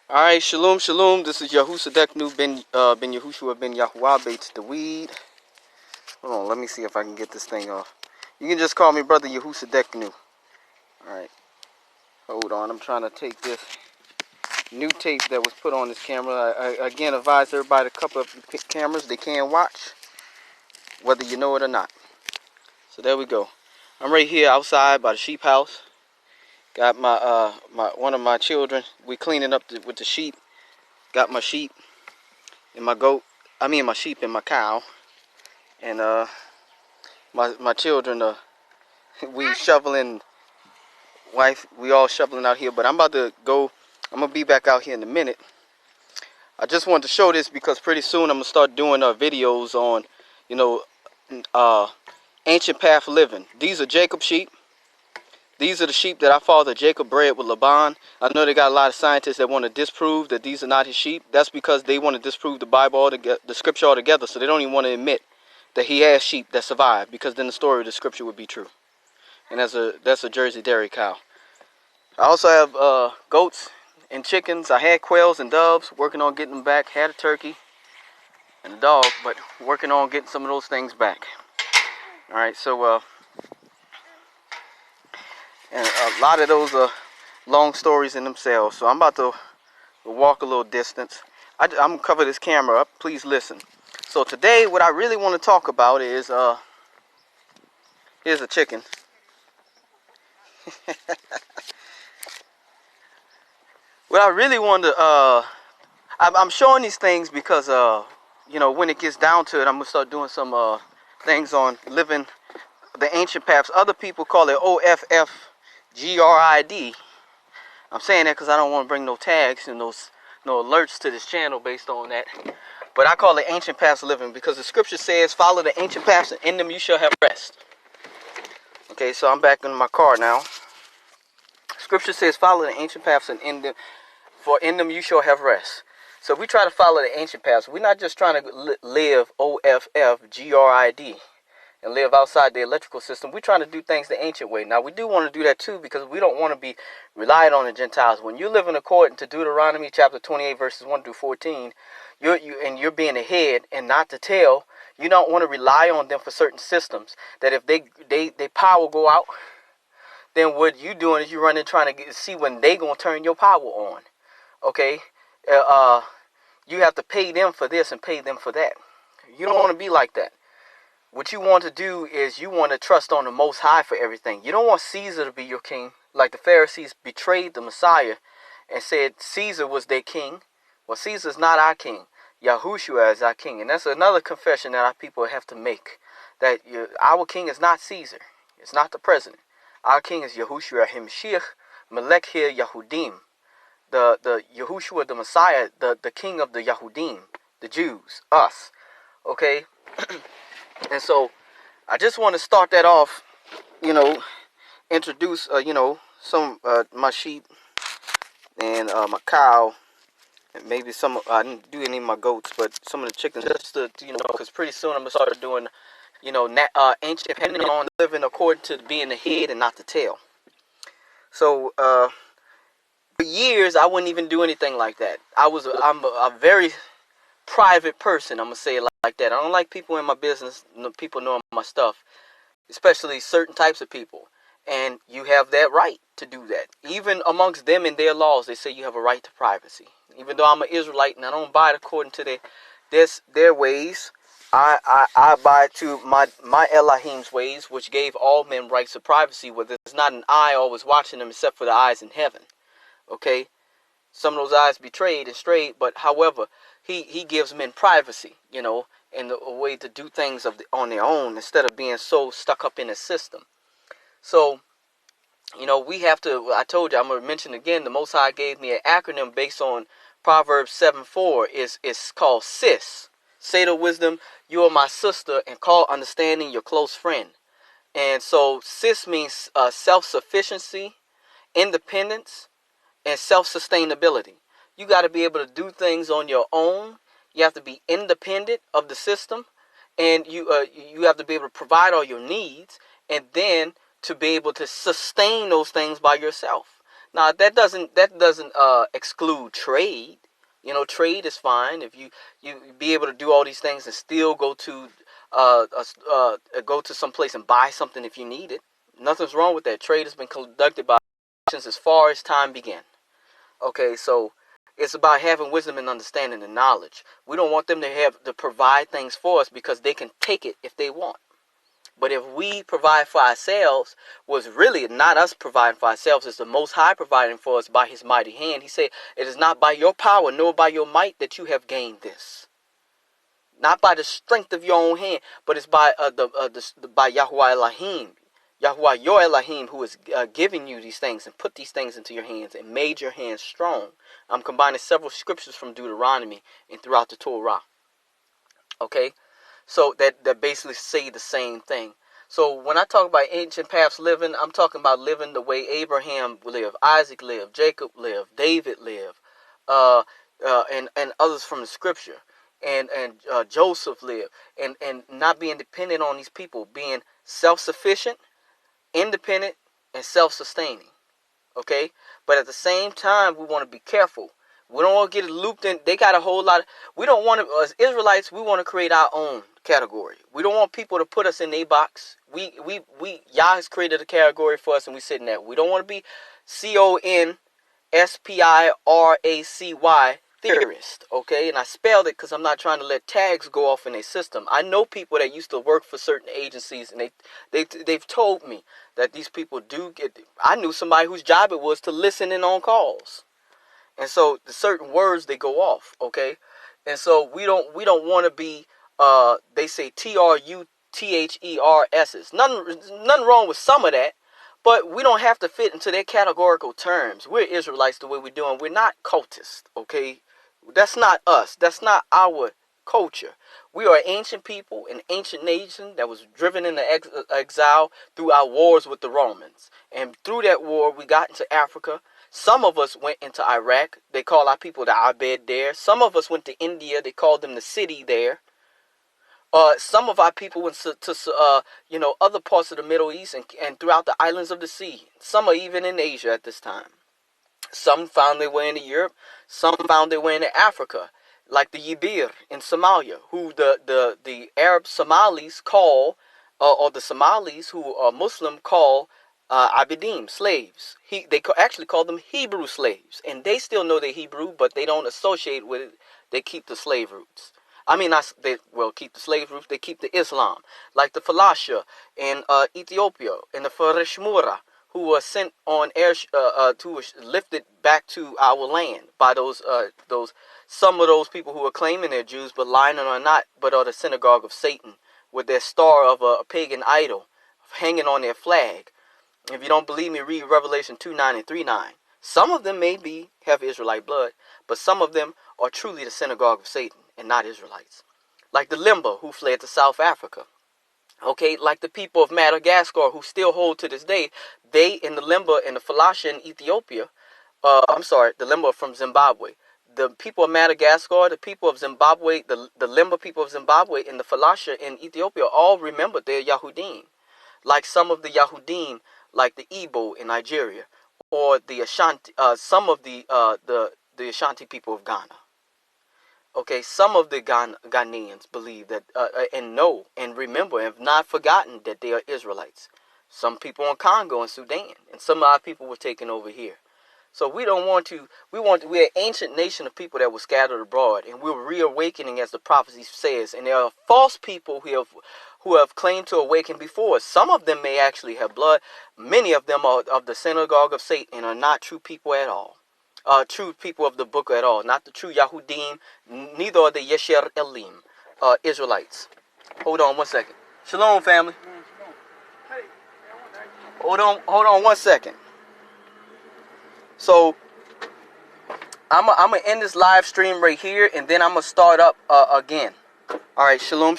All right, shalom, shalom. This is Yahutsadeqnu Ben Yahushua Ben Beyt Dawid. Hold on, let me see if I can get this thing off. You can just call me Brother Yahutsadeqnu. All right, hold on. I'm trying to take this new tape that was put on this camera. I again advise everybody a couple of cameras they can watch, whether you know it or not. So there we go. I'm right here outside by the sheep house. Got my one of my children. We cleaning up with the sheep. Got my sheep and my goat. My sheep and my cow. And my children, we shoveling, wife, we all shoveling out here. But I'm about to go. I'm gonna be back out here in a minute. I just wanted to show this because pretty soon I'm gonna start doing videos on, ancient path living. These are Jacob sheep. These are the sheep that our father Jacob bred with Laban. I know they got a lot of scientists that want to disprove that these are not his sheep. That's because they want to disprove the Bible altogether, the scripture altogether. So they don't even want to admit that he has sheep that survive, because then the story of the scripture would be true. And that's a Jersey dairy cow. I also have goats and chickens. I had quails and doves, working on getting them back. Had a turkey and a dog, but working on getting some of those things back. All right, so and a lot of those are long stories in themselves. So I'm about to walk a little distance. I'm gonna cover this camera up. Please listen. So today, what I really want to talk about is here's a chicken. What I really want to I'm showing these things because when it gets down to it, I'm gonna start doing some things on living the ancient paths. Other people call it OFFGRID. I'm saying that because I don't want to bring no tags and no alerts to this channel based on that. But I call it ancient paths of living because the scripture says, follow the ancient paths and in them you shall have rest. Okay, so I'm back in my car now. Scripture says, follow the ancient paths and in them, for in them you shall have rest. So we try to follow the ancient paths. We're not just trying to live OFFGRID and live outside the electrical system. We're trying to do things the ancient way. Now, we do want to do that too, because we don't want to be reliant on the Gentiles. When you're living according to Deuteronomy chapter 28, verses 1 through 14, you're being the head and not the tail. You don't want to rely on them for certain systems, that if they power go out, then what you doing is you running trying to see when they going to turn your power on. Okay? You have to pay them for this and pay them for that. You don't want to be like that. What you want to do is you want to trust on the Most High for everything. You don't want Caesar to be your king, like the Pharisees betrayed the Messiah and said Caesar was their king. Well, Caesar's not our king. Yahushua is our king. And that's another confession that our people have to make, that our king is not Caesar. It's not the president. Our king is Yahushua Himshiach Melech Yahudim. The Yahushua, the Messiah, the king of the Yahudim, the Jews, us. Okay? And so I just want to start that off, introduce, some my sheep and my cow, and maybe some, I didn't do any of my goats, but some of the chickens, just to, because pretty soon I'm going to start doing, ancient, depending on living according to being the head and not the tail. So, for years, I wouldn't even do anything like that. I'm a very private person, I'm going to say it like that. I don't like people in my business, people knowing my stuff, especially certain types of people. And you have that right to do that. Even amongst them and their laws, they say you have a right to privacy. Even though I'm an Israelite and I don't abide according to their ways, I abide to my Elohim's ways, which gave all men rights of privacy, where there's not an eye always watching them except for the eyes in heaven. Okay? Some of those eyes betrayed and strayed, but however, he gives men privacy, and a way to do things on their own instead of being so stuck up in a system. So, we have to, I told you, I'm going to mention again, the Most High gave me an acronym based on Proverbs 7:4. It's called s.i.s. Say to wisdom, you are my sister, and call understanding your close friend. And so s.i.s means self-sufficiency, independence, and self-sustainability. You got to be able to do things on your own. You have to be independent of the system, and you have to be able to provide all your needs, and then to be able to sustain those things by yourself. Now that doesn't exclude trade. You know, trade is fine if you be able to do all these things and still go to some place and buy something if you need it. Nothing's wrong with that. Trade has been conducted by since as far as time began. Okay, so it's about having wisdom and understanding and knowledge. We don't want them to provide things for us because they can take it if they want. But if we provide for ourselves, was really not us providing for ourselves, it's the Most High providing for us by His mighty hand. He said, it is not by your power nor by your might that you have gained this. Not by the strength of your own hand, but it's by by Yahuwah Elohim. Yahuwah, your Elohim, who is giving you these things and put these things into your hands and made your hands strong. I'm combining several scriptures from Deuteronomy and throughout the Torah. Okay? So that basically say the same thing. So when I talk about ancient paths living, I'm talking about living the way Abraham lived, Isaac lived, Jacob lived, David lived, and others from the scripture, and Joseph lived, and not being dependent on these people, being self-sufficient, independent, and self-sustaining. Okay, but at the same time, we want to be careful. We don't want to get looped in. They got a whole lot of, we don't want to, as Israelites, we want to create our own category. We don't want people to put us in a box. Yah has created a category for us and we sit in that. We don't want to be conspiracy theorist, okay? And I spelled it because I'm not trying to let tags go off in a system. I know people that used to work for certain agencies and they've told me that these people do get, I knew somebody whose job it was to listen in on calls. And so the certain words, they go off, okay? And so we don't want to be they say TRUTHERSs. Nothing wrong with some of that, but we don't have to fit into their categorical terms. We're Israelites the way we're doing. We're not cultists, okay? That's not us. That's not our culture. We are an ancient people, an ancient nation that was driven into exile through our wars with the Romans. And through that war, we got into Africa. Some of us went into Iraq. They call our people the Abed there. Some of us went to India. They called them the city there. Some of our people went to other parts of the Middle East and throughout the islands of the sea. Some are even in Asia at this time. Some found their way into Europe. Some found their way into Africa, like the Yibir in Somalia, who the Arab Somalis call, or the Somalis who are Muslim call Abidim, slaves. They actually call them Hebrew slaves. And they still know they're Hebrew, but they don't associate with it. They keep the slave roots. I mean, keep the slave roots. They keep the Islam. Like the Falasha in Ethiopia, and the Fareshmura, who were sent on air, who were lifted back to our land by some of those people who are claiming they're Jews, but lying or not, but are the synagogue of Satan, with their star of a pagan idol hanging on their flag. If you don't believe me, read Revelation 2:9 and 3:9. Some of them have Israelite blood, but some of them are truly the synagogue of Satan and not Israelites. Like the Limba, who fled to South Africa. Okay, like the people of Madagascar, who still hold to this day. They in the Limba and the Falasha in Ethiopia. The Limba from Zimbabwe. The people of Madagascar, the people of Zimbabwe, the Limba people of Zimbabwe, and the Falasha in Ethiopia all remembered their Yahudim. Like some of the Yahudim, like the Igbo in Nigeria, or the Ashanti, some of the Ashanti people of Ghana. Okay, some of the Ghanaians believe that and know and remember and have not forgotten that they are Israelites. Some people in Congo and Sudan, and some of our people were taken over here. So we're an ancient nation of people that were scattered abroad, and we're reawakening as the prophecy says. And there are false people who have claimed to awaken before us. Some of them may actually have blood. Many of them are of the synagogue of Satan and are not true people at all. True people of the book at all. Not the true Yahudim, neither are the Yesher Elim, Israelites. Hold on one second. Shalom, family. Hold on 1 second. So I'm gonna end this live stream right here, and then I'm gonna start up again. All right, shalom.